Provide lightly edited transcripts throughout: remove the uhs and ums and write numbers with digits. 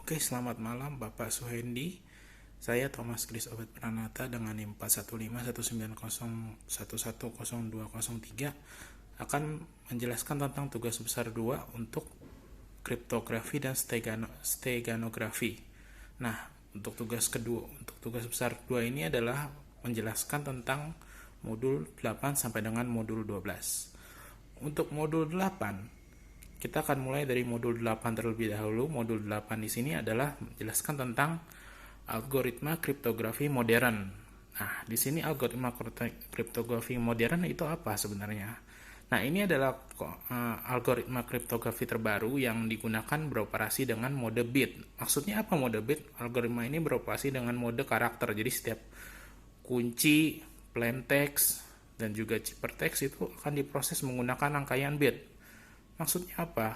Oke, selamat malam Bapak Suhendi. Saya Thomas Kris Obet Pranata dengan NIM 4151901102003 akan menjelaskan tentang tugas besar 2 untuk kriptografi dan steganografi. Nah, untuk tugas besar 2 ini adalah menjelaskan tentang modul 8 sampai dengan modul 12. Untuk modul 8, kita akan mulai dari modul 8 terlebih dahulu. Modul 8 di sini adalah menjelaskan tentang algoritma kriptografi modern. Nah, di sini algoritma kriptografi modern itu apa sebenarnya? Nah, ini adalah algoritma kriptografi terbaru yang digunakan beroperasi dengan mode bit. Maksudnya apa mode bit? Algoritma ini beroperasi dengan mode karakter. Jadi setiap kunci, plain text, dan juga ciphertext itu akan diproses menggunakan rangkaian bit. Maksudnya apa?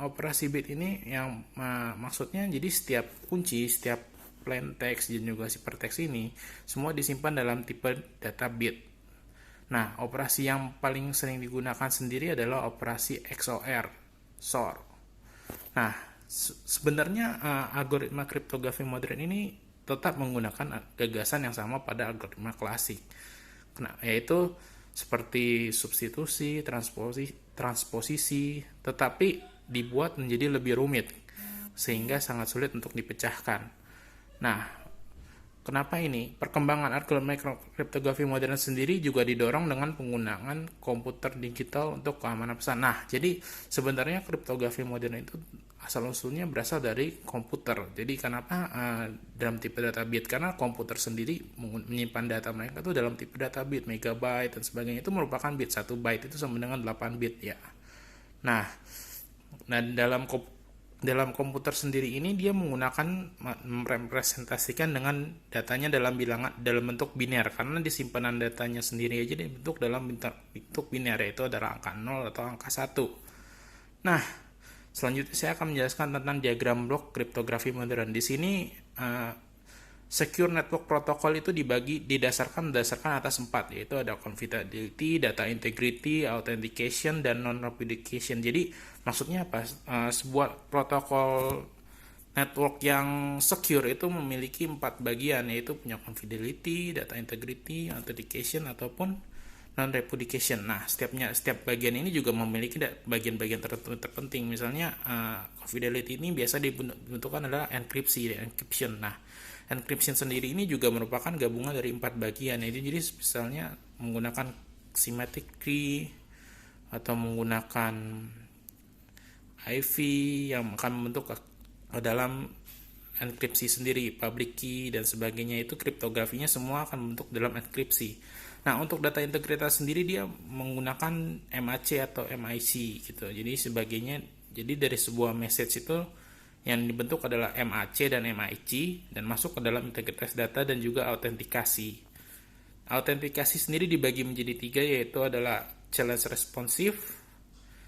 Operasi bit ini yang maksudnya jadi setiap kunci, setiap plain text dan juga ciphertext ini semua disimpan dalam tipe data bit. Nah, operasi yang paling sering digunakan sendiri adalah operasi XOR, XOR. Nah, sebenarnya algoritma kriptografi modern ini tetap menggunakan gagasan yang sama pada algoritma klasik. Yaitu seperti substitusi, transposisi, tetapi dibuat menjadi lebih rumit sehingga sangat sulit untuk dipecahkan. Nah, kenapa ini? Perkembangan algoritma kriptografi modern sendiri juga didorong dengan penggunaan komputer digital untuk keamanan pesan. Nah, jadi sebenarnya kriptografi modern itu asal-usulnya berasal dari komputer. Jadi kenapa dalam tipe data bit? Karena komputer sendiri menyimpan data mereka itu dalam tipe data bit, megabyte dan sebagainya. Itu merupakan bit. 1 byte itu sama dengan 8 bit ya. Nah, dalam komputer sendiri ini dia menggunakan merepresentasikan dengan datanya dalam bentuk biner, karena di simpanan datanya sendiri aja dibentuk dalam bentuk biner, yaitu adalah angka 0 atau angka 1. Nah, selanjutnya saya akan menjelaskan tentang diagram blok kriptografi modern. Di sini secure network protocol itu berdasarkan atas 4, yaitu ada confidentiality, data integrity, authentication, dan non-repudiation. Jadi maksudnya apa? Sebuah protokol network yang secure itu memiliki 4 bagian, yaitu punya confidentiality, data integrity, authentication, ataupun non-repudiation. Nah, setiap bagian ini juga memiliki bagian-bagian terpenting. Misalnya confidentiality ini biasa dibentukkan adalah enkripsi, encryption. Nah, encryption sendiri ini juga merupakan gabungan dari 4 bagian. Jadi misalnya menggunakan symmetric key atau menggunakan Ivy yang akan membentuk dalam enkripsi sendiri, public key dan sebagainya. Itu kriptografinya semua akan membentuk dalam enkripsi. Nah, untuk data integritas sendiri dia menggunakan MAC atau MIC gitu. Jadi dari sebuah message itu yang dibentuk adalah MAC dan MIC dan masuk ke dalam integritas data dan juga autentikasi. Autentikasi sendiri dibagi menjadi 3, yaitu adalah challenge responsive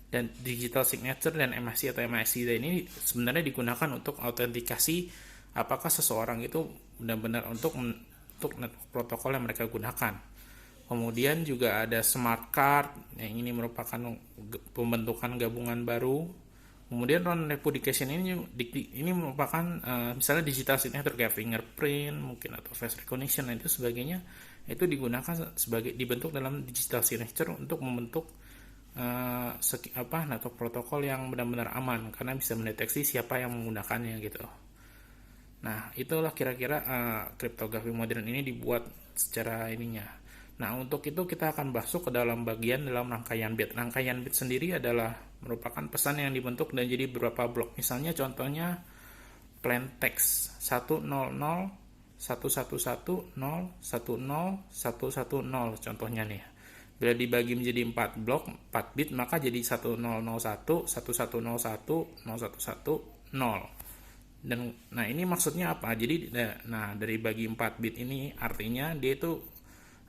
dan digital signature dan MAC atau MIC. Dan ini sebenarnya digunakan untuk autentikasi apakah seseorang itu benar-benar untuk network protokol yang mereka gunakan. Kemudian juga ada smart card yang ini merupakan pembentukan gabungan baru. Kemudian non-repudiation ini merupakan misalnya digital signature kayak fingerprint mungkin atau face recognition dan itu sebagainya, itu digunakan dibentuk dalam digital signature untuk membentuk network protokol yang benar-benar aman karena bisa mendeteksi siapa yang menggunakannya gitu. Nah, itulah kira-kira kriptografi modern ini dibuat secara ininya. Nah, untuk itu kita akan masuk ke dalam rangkaian bit. Rangkaian bit sendiri adalah merupakan pesan yang dibentuk dan jadi beberapa blok. Misalnya contohnya plain text 100 111 0 10 110 contohnya nih. Bila dibagi menjadi 4 blok, 4 bit, maka jadi 1001, 1101, 011, 0. Dan nah ini maksudnya apa? Jadi dari bagi 4 bit ini artinya dia itu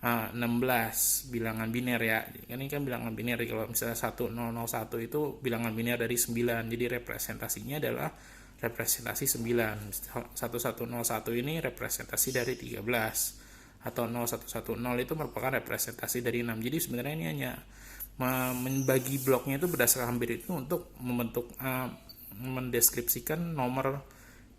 16 bilangan biner ya. Ini kan bilangan biner, kalau misalnya 1001 itu bilangan biner dari 9. Jadi representasinya adalah representasi 9. 1101 ini representasi dari 13 atau 0110 itu merupakan representasi dari 6. Jadi sebenarnya ini hanya membagi bloknya itu berdasarkan bit itu untuk membentuk mendeskripsikan nomor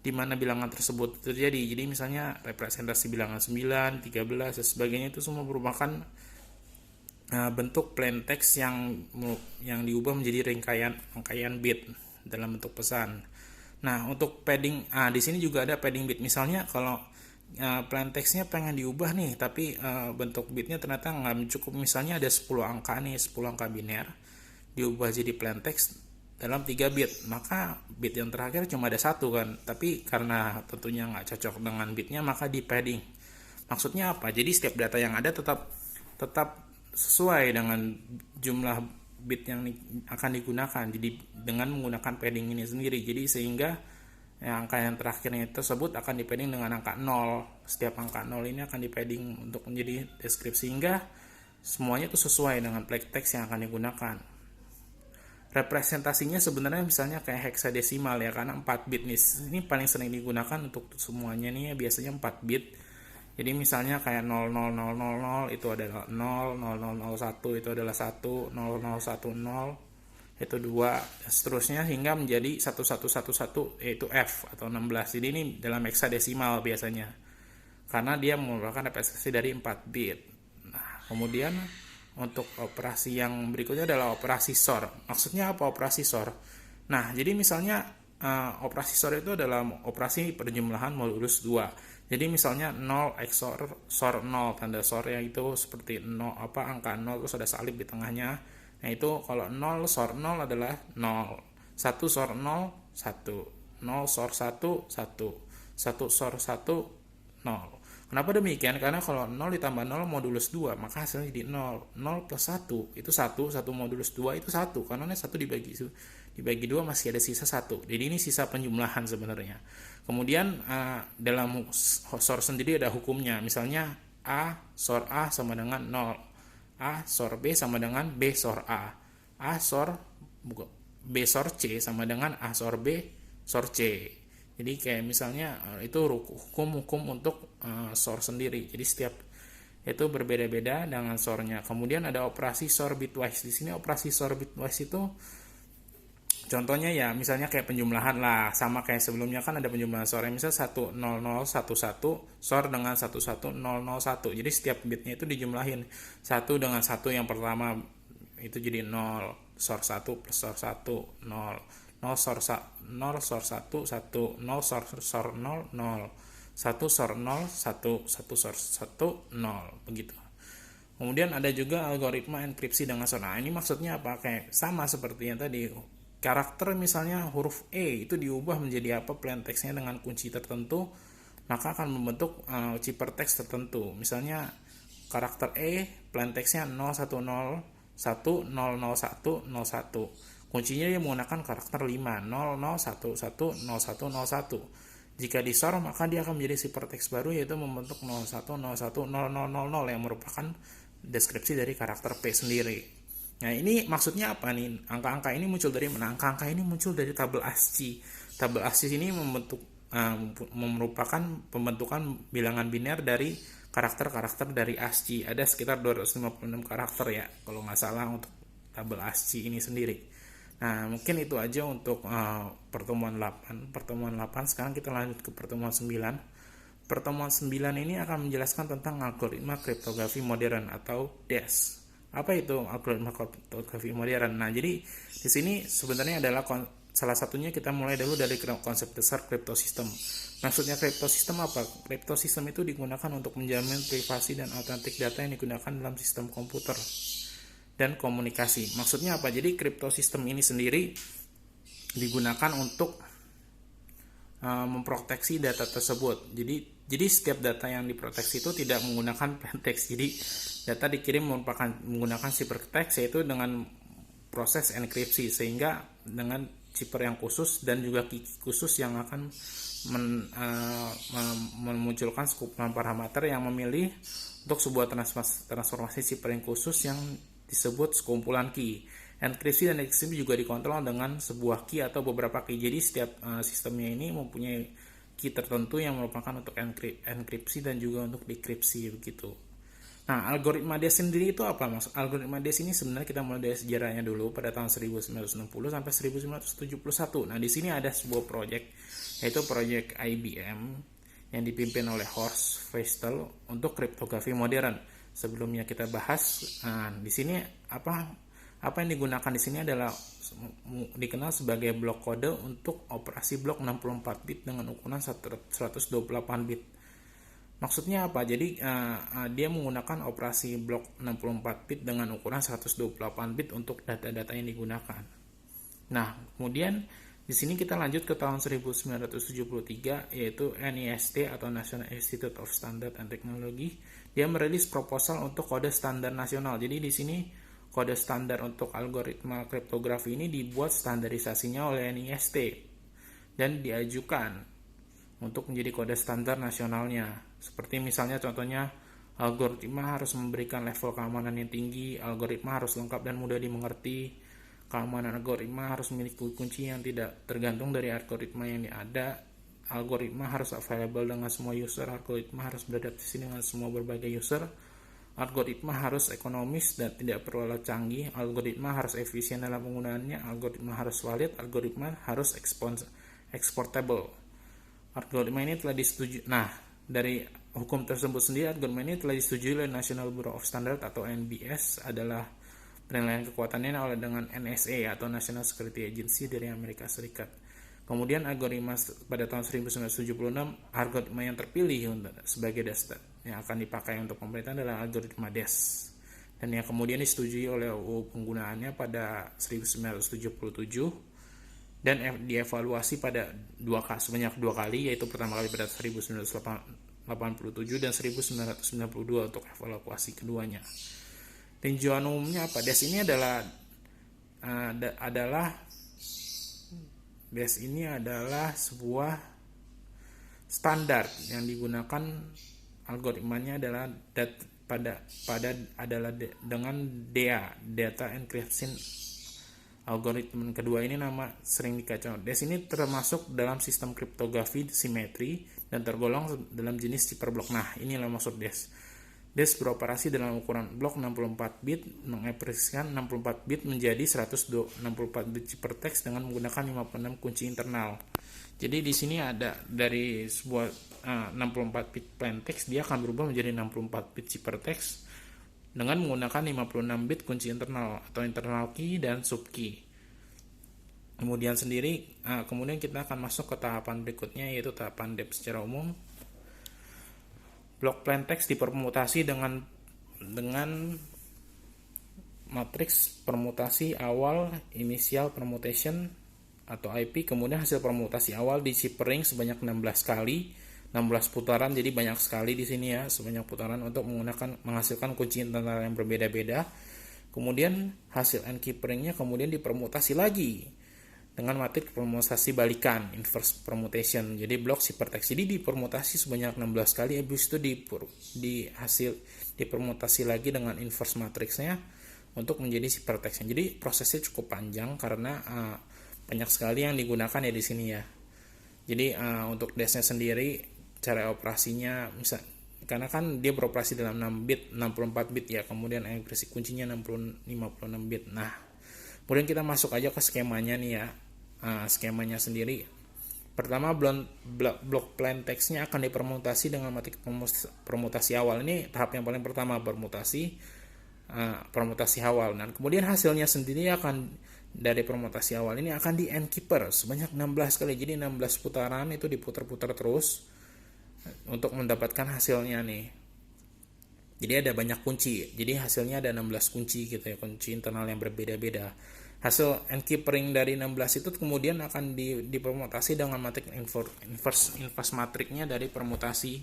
di mana bilangan tersebut terjadi. Jadi misalnya representasi bilangan 9, 13 dan sebagainya itu semua merupakan bentuk plain text yang diubah menjadi rangkaian bit dalam bentuk pesan. Nah, untuk padding, di sini juga ada padding bit. Misalnya kalau plain textnya pengen diubah nih, tapi bentuk bitnya ternyata nggak cukup. Misalnya ada 10 angka nih, 10 angka biner, diubah jadi plain text dalam 3 bit, maka bit yang terakhir cuma ada satu kan, tapi karena tentunya nggak cocok dengan bitnya, maka di padding. Maksudnya apa? Jadi setiap data yang ada tetap sesuai dengan jumlah bit yang akan digunakan, jadi dengan menggunakan padding ini sendiri. Jadi sehingga angka yang terakhirnya tersebut akan di padding dengan angka 0. Setiap angka 0 ini akan di padding untuk menjadi deskripsi, sehingga semuanya itu sesuai dengan plain text yang akan digunakan. Representasinya sebenarnya misalnya kayak heksadesimal ya, karena 4 bit nih. Ini paling sering digunakan untuk semuanya nih, biasanya 4 bit. Jadi misalnya kayak 00000 itu adalah 0, 0001 itu adalah 1, 0010 itu 2, dan seterusnya hingga menjadi 1111 yaitu F atau 16. Jadi ini dalam heksadesimal biasanya, karena dia merupakan representasi dari 4 bit. Nah, kemudian untuk operasi yang berikutnya adalah operasi SOR. Maksudnya apa operasi SOR? Nah, jadi misalnya operasi SOR itu adalah operasi perjumlahan modulus 2. Jadi misalnya 0 XOR SOR 0, tanda SOR-nya itu seperti 0, angka 0 terus ada salib di tengahnya. Nah, itu kalau 0 SOR 0 adalah 0, 1 SOR 0 1, 0 SOR 1 1, 1 SOR 1 0. Kenapa demikian? Karena kalau 0 ditambah 0 modulus 2, maka hasilnya jadi 0. 0 plus 1 itu 1, 1 modulus 2 itu 1. Karena 1 dibagi 2 masih ada sisa 1. Jadi ini sisa penjumlahan sebenarnya. Kemudian dalam SOR sendiri ada hukumnya. Misalnya A SOR A sama dengan 0. A SOR B sama dengan B SOR A. B SOR C sama dengan A SOR B SOR C. Jadi kayak misalnya itu hukum-hukum untuk SOR sendiri. Jadi setiap itu berbeda-beda dengan SOR-nya. Kemudian ada operasi SOR bitwise. Di sini operasi SOR bitwise itu contohnya ya misalnya kayak penjumlahan lah, sama kayak sebelumnya kan ada penjumlahan SOR. Misalnya 10011 SOR dengan 11001. Jadi setiap bitnya itu dijumlahin. 1 dengan 1 yang pertama itu jadi 0. SOR 1 plus SOR 1 0. 0 SOR 1 1, 0 SOR 0 0, 1 SOR 0 1, 1 SOR 1 0, begitu. Kemudian ada juga algoritma enkripsi dengan SOR. Nah, ini maksudnya apa? Kayak sama seperti yang tadi. Karakter misalnya huruf E itu diubah menjadi apa plain text-nya dengan kunci tertentu, maka akan membentuk ciphertext tertentu. Misalnya karakter E plain text-nya 010 1 001 01. Kuncinya dia menggunakan karakter 5, 00110101. Jika di SOR, maka dia akan menjadi ciphertext baru, yaitu membentuk 01010000 yang merupakan deskripsi dari karakter P sendiri. Nah, ini maksudnya apa nih? Angka-angka ini muncul dari mana? Angka-angka ini muncul dari tabel ASCII. Tabel ASCII ini merupakan pembentukan bilangan biner dari karakter-karakter dari ASCII. Ada sekitar 256 karakter ya, kalau nggak salah untuk tabel ASCII ini sendiri. Nah, mungkin itu aja untuk pertemuan 8. Pertemuan 8, sekarang kita lanjut ke pertemuan 9. Pertemuan 9 ini akan menjelaskan tentang algoritma kriptografi modern atau DES. Apa itu algoritma kriptografi modern? Nah, jadi di sini sebenarnya adalah salah satunya kita mulai dulu dari konsep besar kriptosistem. Maksudnya kriptosistem apa? Kriptosistem itu digunakan untuk menjamin privasi dan autentik data yang digunakan dalam sistem komputer dan komunikasi. Maksudnya apa? Jadi kriptosistem ini sendiri digunakan untuk memproteksi data tersebut. Jadi setiap data yang diproteksi itu tidak menggunakan plain text. Jadi data dikirim menggunakan ciphertext, yaitu dengan proses enkripsi, sehingga dengan cipher yang khusus dan juga key khusus yang akan memunculkan sekumpulan parameter yang memilih untuk sebuah transformasi cipher yang khusus yang disebut sekumpulan key. Enkripsi dan dekripsi juga dikontrol dengan sebuah key atau beberapa key. Jadi setiap sistemnya ini mempunyai key tertentu yang merupakan untuk enkripsi dan juga untuk dekripsi begitu. Nah, algoritma DES sendiri itu apa, Mas? Algoritma DES ini sebenarnya kita mulai dari sejarahnya dulu pada tahun 1960 sampai 1971. Nah, di sini ada sebuah proyek, yaitu proyek IBM yang dipimpin oleh Horst Feistel untuk kriptografi modern. Sebelumnya kita bahas, nah, di sini apa yang digunakan di sini adalah dikenal sebagai blok kode untuk operasi blok 64 bit dengan ukuran 128 bit. Maksudnya apa? Jadi dia menggunakan operasi blok 64 bit dengan ukuran 128 bit untuk data-data yang digunakan. Nah, kemudian di sini kita lanjut ke tahun 1973, yaitu NIST atau National Institute of Standards and Technology. Dia merilis proposal untuk kode standar nasional. Jadi di sini kode standar untuk algoritma kriptografi ini dibuat standarisasinya oleh NIST dan diajukan untuk menjadi kode standar nasionalnya. Seperti misalnya contohnya, algoritma harus memberikan level keamanan yang tinggi, algoritma harus lengkap dan mudah dimengerti, keamanan algoritma harus memiliki kunci yang tidak tergantung dari algoritma yang ada, algoritma harus available dengan semua user, algoritma harus beradaptasi dengan semua berbagai user, algoritma harus ekonomis dan tidak perlu alat canggih, algoritma harus efisien dalam penggunaannya, algoritma harus valid, algoritma harus exportable. Algoritma ini telah disetujui. Nah, dari hukum tersebut sendiri, algoritma ini telah disetujui oleh National Bureau of Standards atau NBS, adalah penilaian kekuatannya oleh dengan NSA atau National Security Agency dari Amerika Serikat. Kemudian algoritma pada tahun 1976, algoritma yang terpilih sebagai dasar yang akan dipakai untuk pemerintahan adalah algoritma DES. Dan yang kemudian disetujui oleh UU penggunaannya pada 1977. Dan dievaluasi pada sebanyak dua kali, yaitu pertama kali pada 1987 dan 1992 untuk evaluasi keduanya. Tinjauan umumnya apa? DES ini adalah sebuah standar yang digunakan, algoritmanya adalah dengan DEA, Data Encryption Algoritma kedua ini nama sering dikacau. DES ini termasuk dalam sistem kriptografi simetri dan tergolong dalam jenis ciperblok. Nah, inilah maksud DES. DES beroperasi dalam ukuran blok 64 bit, mengekspresikan 64 bit menjadi 164 bit ciphertext dengan menggunakan 56 kunci internal. Jadi di sini ada dari sebuah 64 bit plaintext, dia akan berubah menjadi 64 bit ciphertext dengan menggunakan 56 bit kunci internal atau internal key dan sub key. Kemudian kita akan masuk ke tahapan berikutnya, yaitu tahapan DES secara umum. Blok plaintext dipermutasi dengan matriks permutasi awal initial permutation atau IP, kemudian hasil permutasi awal di ciphering sebanyak 16 kali, 16 putaran, jadi banyak sekali di sini ya, sebanyak putaran untuk menghasilkan kunci internal yang berbeda-beda. Kemudian hasil encryptionnya kemudian dipermutasi lagi dengan matriks permutasi balikan, inverse permutation. Jadi blok ciphertext ini dipermutasi sebanyak 16 kali, habis itu dipermutasi lagi dengan inverse matriksnya untuk menjadi ciphertext. Jadi prosesnya cukup panjang karena banyak sekali yang digunakan ya di sini ya. Jadi untuk DES-nya sendiri cara operasinya karena kan dia beroperasi dalam 64 bit ya, kemudian enkripsi kuncinya 56 bit. Nah, kemudian kita masuk aja ke skemanya nih ya. Skemanya sendiri, pertama blok plaintext-nya akan dipermutasi dengan matriks permutasi awal. Ini tahap yang paling pertama, permutasi awal. Dan kemudian hasilnya sendiri dari permutasi awal ini akan di-encrypt sebanyak 16 kali. Jadi 16 putaran itu diputar-putar terus untuk mendapatkan hasilnya nih. Jadi ada banyak kunci. Jadi hasilnya ada 16 kunci gitu ya, kunci internal yang berbeda-beda. Hasil encrypting dari 16 itu kemudian akan dipermutasi dengan matriks inverse matriknya dari permutasi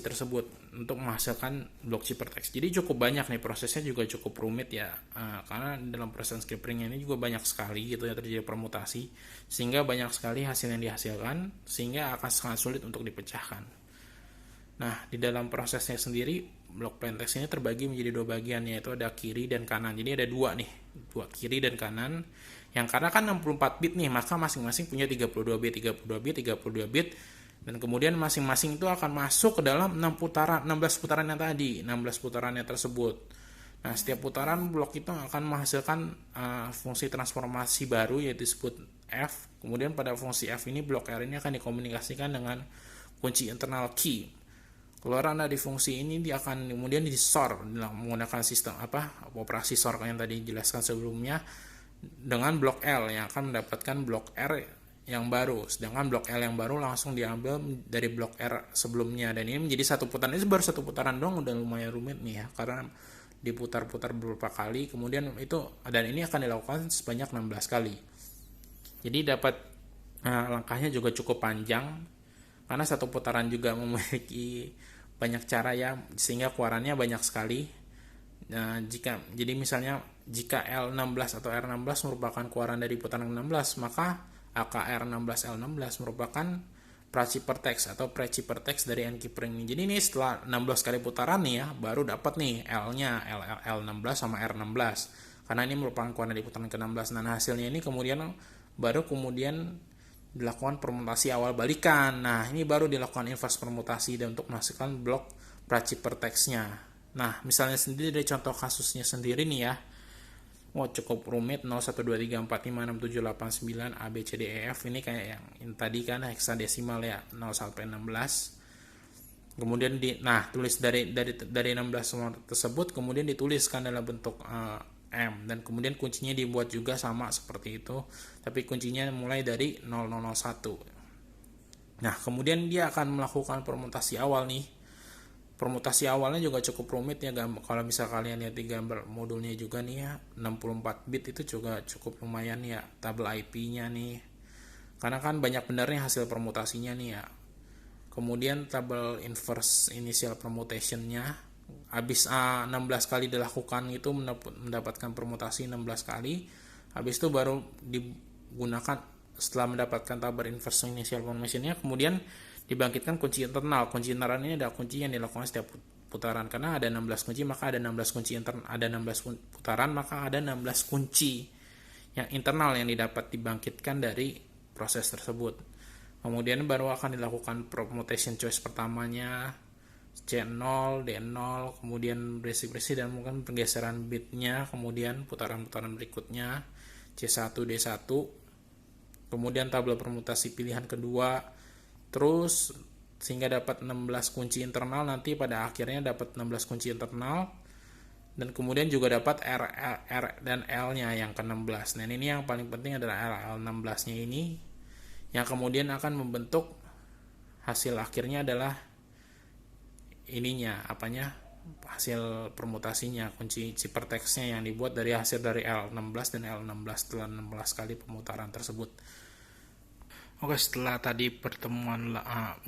tersebut untuk menghasilkan blok ciphertext. Jadi cukup banyak nih, prosesnya juga cukup rumit ya, karena dalam proses encrypting ini juga banyak sekali gitu ya terjadi permutasi, sehingga banyak sekali hasil yang dihasilkan, sehingga akan sangat sulit untuk dipecahkan. Nah, di dalam prosesnya sendiri blok plaintext ini terbagi menjadi dua bagian, yaitu ada kiri dan kanan. Jadi ada dua kiri dan kanan. Yang karena kan 64 bit nih, maka masing-masing punya 32 bit Dan kemudian masing-masing itu akan masuk ke dalam 16 putaran yang tadi, 16 putarannya tersebut. Nah, setiap putaran blok itu akan menghasilkan fungsi transformasi baru yaitu disebut F. Kemudian pada fungsi F ini blok R ini akan dikomunikasikan dengan kunci internal key. Keluar Anda di fungsi ini dia akan kemudian di-sort menggunakan sistem operasi sort yang tadi dijelaskan sebelumnya dengan blok L yang akan mendapatkan blok R yang baru, sedangkan blok L yang baru langsung diambil dari blok R sebelumnya. Dan ini menjadi satu putaran, ini baru satu putaran dong, udah lumayan rumit nih ya, karena diputar-putar beberapa kali, kemudian itu, dan ini akan dilakukan sebanyak 16 kali. Jadi dapat langkahnya juga cukup panjang, karena satu putaran juga memiliki banyak cara ya, sehingga keluarannya banyak sekali. Nah, jadi misalnya jika L16 atau R16 merupakan keluaran dari putaran 16, maka AKR16 L16 merupakan pracipertext atau precipertext dari N-Keyprint ini. Jadi ini setelah 16 kali putaran nih ya, baru dapat nih L-nya, L16 sama R16. Karena ini merupakan keluaran dari putaran ke-16. Dan hasilnya ini baru kemudian dilakukan permutasi awal balikan. Nah, ini baru dilakukan inverse permutasi dan untuk menghasilkan blok pracipertext-nya. Nah, misalnya sendiri dari contoh kasusnya sendiri nih ya. Cukup rumit, 0, 1, 2, 3, 4, 5, 6, 7, 8, 9, A, B, C, D, E, F. Ini kayak yang tadi kan heksadesimal ya, 0 sampai 16. Kemudian tulis dari 16 semua tersebut, kemudian dituliskan dalam bentuk M. Dan kemudian kuncinya dibuat juga sama seperti itu, tapi kuncinya mulai dari 0001. Nah, kemudian dia akan melakukan permutasi awal nih. Permutasi awalnya juga cukup rumit ya, kalau misal kalian lihat di gambar modulnya juga nih ya, 64 bit itu juga cukup lumayan ya, tabel IP-nya nih. Karena kan banyak benarnya hasil permutasinya nih ya. Kemudian tabel inverse initial permutation-nya, habis 16 kali dilakukan itu mendapatkan permutasi 16 kali. Habis itu baru digunakan setelah mendapatkan tabel inverse initial permutation-nya, kemudian dibangkitkan kunci internal. Kunci internal ini adalah kunci yang dilakukan setiap putaran. Karena ada 16 kunci, maka ada 16 kunci internal. Ada 16 putaran, maka ada 16 kunci yang internal yang dibangkitkan dari proses tersebut. Kemudian baru akan dilakukan permutation choice pertamanya, C0, D0, kemudian bersih-bersih dan mungkin pergeseran bitnya, kemudian putaran-putaran berikutnya, C1, D1, kemudian tabel permutasi pilihan kedua, terus sehingga dapat 16 kunci internal, nanti pada akhirnya dapat 16 kunci internal, dan kemudian juga dapat R dan L-nya yang ke-16. Nah, ini yang paling penting adalah L16-nya ini, yang kemudian akan membentuk hasil akhirnya adalah hasil permutasinya, kunci cipertext-nya yang dibuat dari hasil dari L16 dan L16 setelah 16 kali pemutaran tersebut. Oke, setelah tadi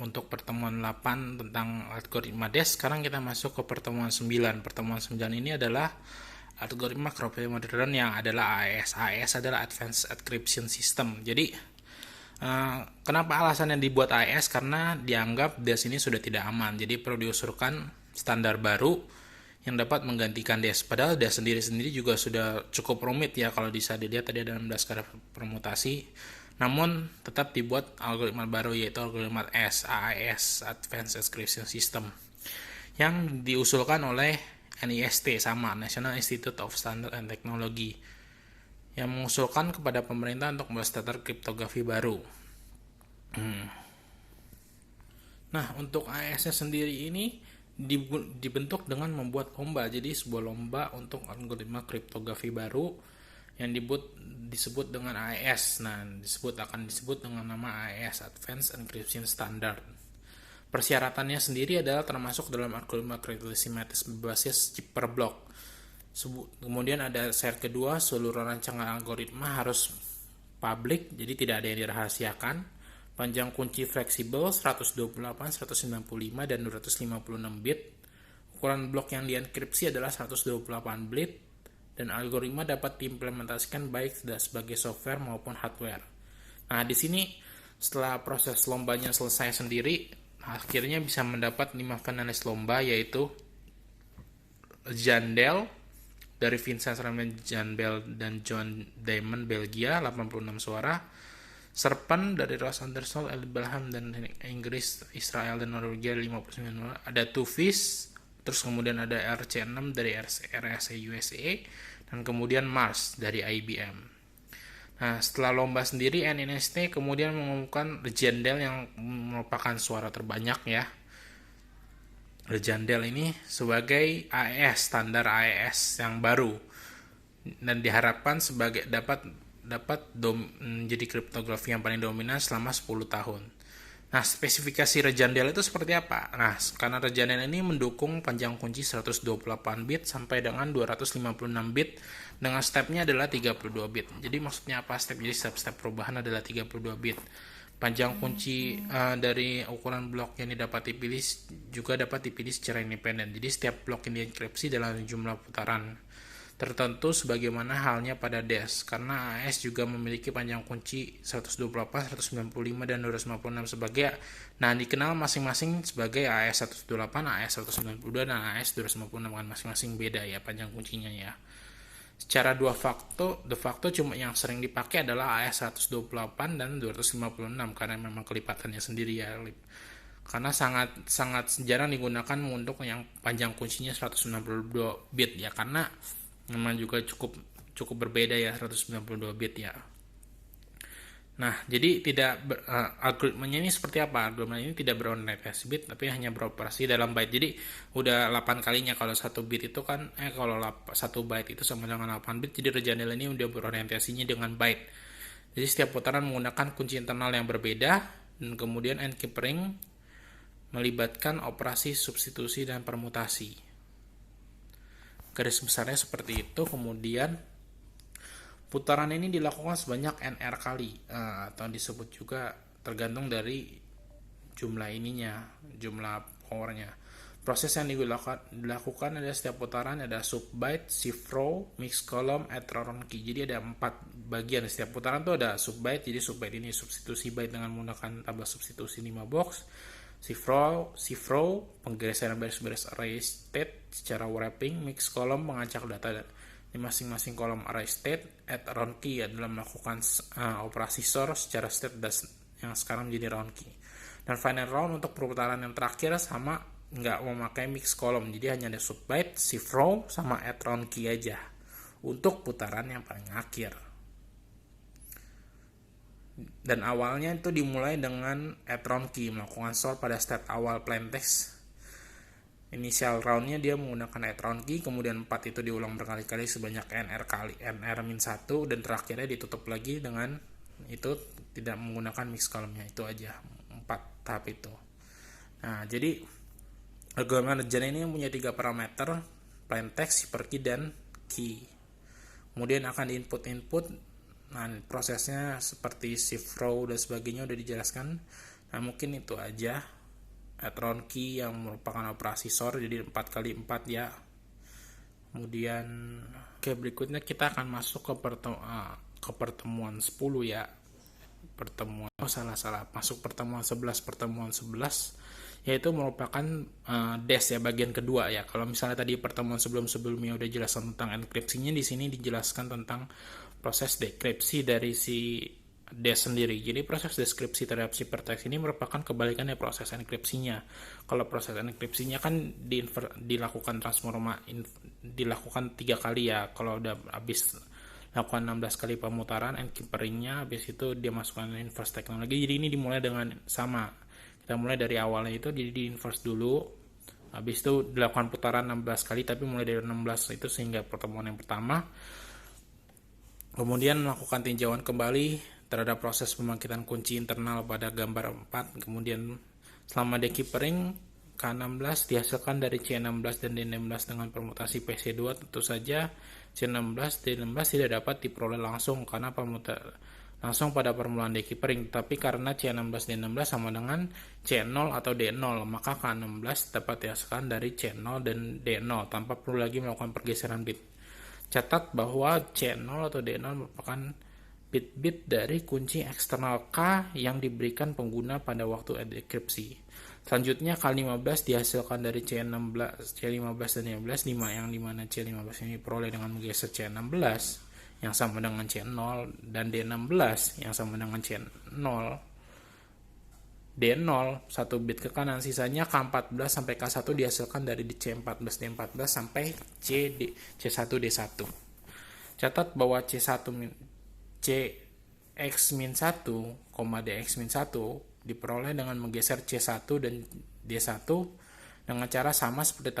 untuk pertemuan 8 tentang algoritma DES, sekarang kita masuk ke pertemuan 9. Pertemuan 9 ini adalah algoritma cryptography modern yang adalah AES. AES adalah Advanced Encryption System. Jadi, kenapa alasannya dibuat AES? Karena dianggap DES ini sudah tidak aman. Jadi, perlu diusulkan standar baru yang dapat menggantikan DES. Padahal DES sendiri juga sudah cukup rumit ya, kalau bisa dilihat tadi ada 16 kali permutasi. Namun tetap dibuat algoritma baru, yaitu algoritma AES, Advanced Encryption System, yang diusulkan oleh NIST, sama National Institute of Standards and Technology, yang mengusulkan kepada pemerintah untuk membuat standar kriptografi baru. Nah, untuk AES-nya sendiri ini dibentuk dengan membuat lomba. Jadi sebuah lomba untuk algoritma kriptografi baru yang disebut dengan AES. Nah, akan disebut dengan nama AES, Advanced Encryption Standard. Persyaratannya sendiri adalah termasuk dalam algoritma kriptografi berbasis chip per blok. Kemudian ada syarat kedua, seluruh rancangan algoritma harus public, jadi tidak ada yang dirahasiakan. Panjang kunci fleksibel 128, 195 dan 256 bit. Ukuran blok yang dienkripsi adalah 128 bit. Dan algoritma dapat diimplementasikan baik sebagai software maupun hardware. Nah, di sini setelah proses lombanya selesai sendiri, akhirnya bisa mendapat 5 finalis lomba, yaitu Jandel dari Vincent Raymond Jandel dan John Diamond Belgia 86 suara, Serpent dari Ross Undersol, Belham dan Inggris, Israel dan Norwegia 59. Ada Tufis, terus kemudian ada RC6 dari RSA USA, dan kemudian Mars dari IBM. Nah, setelah lomba sendiri, NNST kemudian mengumumkan Rejendel yang merupakan suara terbanyak ya. Rejendel ini sebagai AES, standar AES yang baru, dan diharapkan sebagai dapat menjadi kriptografi yang paling dominan selama 10 tahun. Nah, spesifikasi Rejendel itu seperti apa? Nah, karena Rejendel ini mendukung panjang kunci 128 bit sampai dengan 256 bit, dengan stepnya adalah 32 bit. Jadi maksudnya apa step? Jadi step-step perubahan adalah 32 bit. Panjang kunci dari ukuran blok yang dapat dipilih juga dapat dipilih secara independen. Jadi setiap blok yang dienkripsi dalam jumlah putaran tertentu sebagaimana halnya pada DES, karena AES juga memiliki panjang kunci 128, 195, dan 256 sebagai, nah dikenal masing-masing sebagai AES 128, AES 192, dan AES 256 kan masing-masing beda ya panjang kuncinya ya. Secara de facto cuma yang sering dipakai adalah AES 128 dan 256 karena memang kelipatannya sendiri ya. Karena sangat jarang digunakan untuk yang panjang kuncinya 192 bit ya, karena memang juga cukup berbeda ya 192 bit ya. Nah, jadi algoritmanya ini seperti apa? Algoritma ini tidak berorientasi bit tapi hanya beroperasi dalam byte. Jadi udah 8 kalinya kalau 1 bit itu kan kalau 1 byte itu sama dengan 8 bit. Jadi Rejendel ini udah berorientasinya dengan byte. Jadi setiap putaran menggunakan kunci internal yang berbeda, dan kemudian enkippering melibatkan operasi substitusi dan permutasi. Garis besarnya seperti itu. Kemudian putaran ini dilakukan sebanyak NR kali, atau disebut juga tergantung dari jumlah jumlah powernya. Proses yang dilakukan ada setiap putaran ada subbyte, shift row, mix column, add round key. Jadi ada 4 bagian setiap putaran tuh ada subbyte. Jadi subbyte ini substitusi byte dengan menggunakan tabel substitusi 5 box. Shift row, penggeseran baris-baris array state secara wrapping, mix column mengacak data di masing-masing kolom array state, add round key adalah melakukan operasi sort secara state yang sekarang menjadi round key. Dan final round untuk perputaran yang terakhir sama nggak memakai mix column, jadi hanya ada subbyte, shift row, sama add round key aja untuk putaran yang paling akhir. Dan awalnya itu dimulai dengan add round key, melakukan sort pada state awal plaintext. Initial roundnya dia menggunakan add round key, kemudian 4 itu diulang berkali-kali sebanyak NR kali, NR-1, dan terakhirnya ditutup lagi dengan itu tidak menggunakan mix column-nya. Itu aja 4 tahap itu. Nah, jadi algoritma Rejendel ini punya 3 parameter, plaintext, hyperkey, dan key. Kemudian akan diinput. Nah, prosesnya seperti shift row dan sebagainya udah dijelaskan. Nah, mungkin itu aja. Add round key yang merupakan operasi sort, jadi 4x4 ya. Kemudian berikutnya kita akan masuk ke pertemuan 10 ya. Masuk pertemuan 11, yaitu merupakan DES ya, bagian kedua ya. Kalau misalnya tadi pertemuan sebelumnya udah jelaskan tentang enkripsinya, di sini dijelaskan tentang proses dekripsi dari si DES sendiri. Jadi proses deskripsi terhadap ciphertext ini merupakan kebalikannya proses enkripsinya. Kalau proses enkripsinya kan dilakukan dilakukan 3 kali ya. Kalau udah habis lakukan 16 kali pemutaran, enkipperingnya habis itu dia masukkan inverse teknologi. Jadi ini dimulai dengan sama. Kita mulai dari awalnya itu di inverse dulu. Habis itu dilakukan putaran 16 kali tapi mulai dari 16 itu sehingga pertemuan yang pertama. Kemudian melakukan tinjauan kembali terhadap proses pembangkitan kunci internal pada gambar 4. Kemudian selama dekippering, K16 dihasilkan dari C16 dan D16 dengan permutasi PC2. Tentu saja C16, D16 tidak dapat diperoleh langsung karena langsung pada permulaan dekippering. Tapi karena C16, D16 sama dengan C0 atau D0, maka K16 dapat dihasilkan dari C0 dan D0 tanpa perlu lagi melakukan pergeseran bit. Catat bahwa C0 atau D0 merupakan bit-bit dari kunci eksternal K yang diberikan pengguna pada waktu dekripsi. Selanjutnya K15 dihasilkan dari C15 dan D15, 5 yang dimana C15 ini diperoleh dengan menggeser C16. yang sama dengan C0 dan D16 yang sama dengan C0. D0 1 bit ke kanan, sisanya K14 sampai K1 dihasilkan dari C14 D14 sampai C1 D1. Catat bahwa CX-1, DX-1 diperoleh dengan menggeser C1 dan D1 dengan cara sama seperti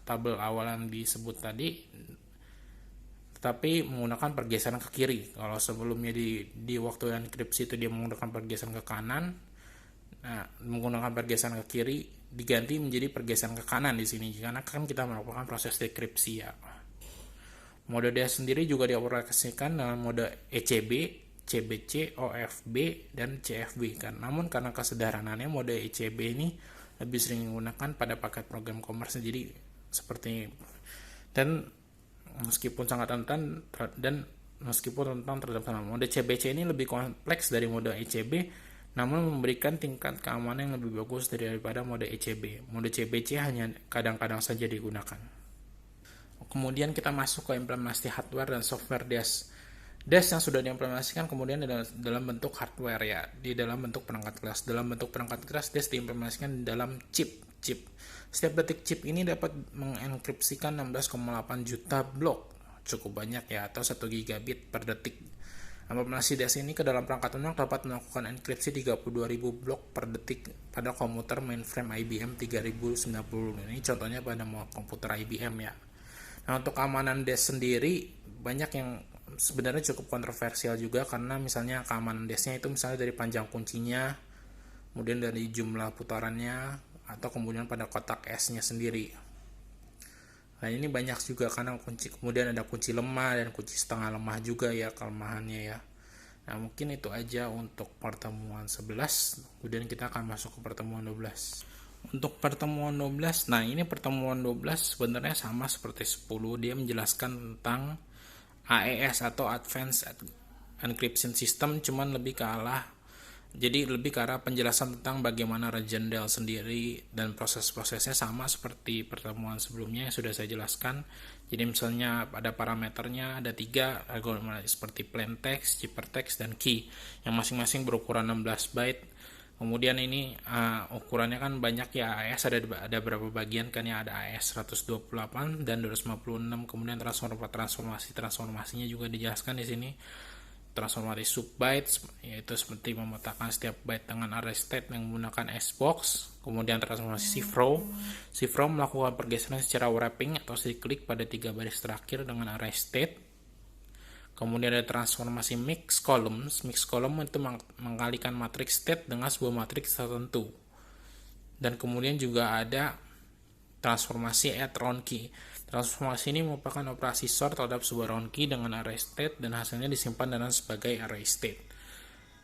tabel awal yang disebut tadi, tetapi menggunakan pergeseran ke kiri. Kalau sebelumnya di waktu enkripsi itu dia menggunakan pergeseran ke kanan, nah menggunakan pergeseran ke kiri diganti menjadi pergeseran ke kanan di sini karena kan kita melakukan proses dekripsi ya. Mode DS sendiri juga dioperasikan dengan mode ECB, CBC, OFB, dan CFB kan. Namun karena kesederhanaannya mode ECB ini lebih sering digunakan pada paket program commerce, jadi seperti, dan meskipun sangat rentan terhadap mode CBC ini lebih kompleks dari mode ECB, namun memberikan tingkat keamanan yang lebih bagus daripada mode ECB. Mode CBC hanya kadang-kadang saja digunakan. Kemudian kita masuk ke implementasi hardware dan software DAS. DAS yang sudah diimplementasikan kemudian dalam bentuk hardware ya, di dalam bentuk perangkat keras. Dalam bentuk perangkat keras, DAS diimplementasikan dalam chip. Setiap detik chip ini dapat mengenkripsikan 16,8 juta blok. Cukup banyak ya, atau 1 gigabit per detik. Implementasi DAS ini ke dalam perangkat lunak dapat melakukan enkripsi 32.000 blok per detik pada komputer mainframe IBM 3090. Ini contohnya pada komputer IBM ya. Nah, untuk keamanan DAS sendiri banyak yang sebenarnya cukup kontroversial juga, karena misalnya keamanan DAS-nya itu misalnya dari panjang kuncinya, kemudian dari jumlah putarannya, atau kemudian pada kotak S-nya sendiri. Nah, ini banyak juga karena kemudian ada kunci lemah dan kunci setengah lemah juga ya kelemahannya ya. Nah, mungkin itu aja untuk pertemuan 11, kemudian kita akan masuk ke pertemuan 12. Untuk pertemuan 12, nah ini pertemuan 12 sebenarnya sama seperti 10, dia menjelaskan tentang AES atau Advanced Encryption System, cuman lebih ke arah penjelasan tentang bagaimana Regendale sendiri, dan proses-prosesnya sama seperti pertemuan sebelumnya yang sudah saya jelaskan. Jadi misalnya ada parameternya, ada 3 algoritma seperti plaintext, ciphertext, dan key yang masing-masing berukuran 16 byte. Kemudian ini ukurannya kan banyak ya, AES ada berapa bagian kan ya, ada AES 128 dan 256. Kemudian transformasinya juga dijelaskan di sini. Transformasi subbytes yaitu seperti memetakan setiap byte dengan array state yang menggunakan SBox. Kemudian transformasi cifro melakukan pergeseran secara wrapping atau cyclic pada 3 baris terakhir dengan array state. Kemudian ada transformasi mix column itu mengkalikan matriks state dengan sebuah matriks tertentu. Dan kemudian juga ada transformasi add round key. Transformasi ini merupakan operasi sort terhadap sebuah round key dengan array state dan hasilnya disimpan dalam sebagai array state.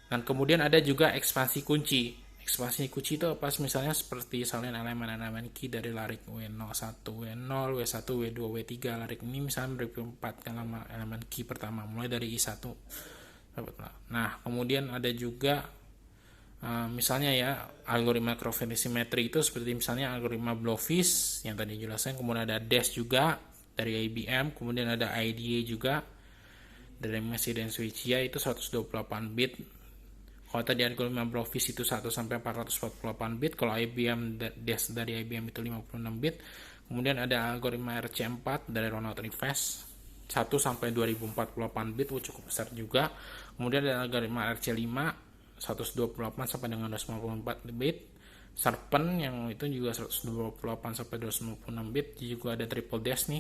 Dan kemudian ada juga ekspansi kunci. Ekspansi kunci itu apa? Misalnya seperti salinan elemen-elemen key dari larik W01, W0, W1, W2, W3. Larik ini misalnya berempat elemen key pertama, mulai dari I1. Nah, kemudian ada juga misalnya ya algoritma microfinity itu seperti misalnya algoritma Blowfish yang tadi dijelaskan. Kemudian ada DAS juga dari IBM, kemudian ada IDA juga dari Messi dan Switchia itu 128 bit. Kalau tadi algoritma Blowfish itu 1 sampai 448 bit, kalau IBM DAS dari IBM itu 56 bit. Kemudian ada algoritma RC4 dari Ronald Rivest 1 sampai 2048 bit, cukup besar juga. Kemudian ada algoritma RC5 128 sampai dengan 254 bit. Serpent yang itu juga 128 sampai 256 bit. Juga ada triple DAS nih,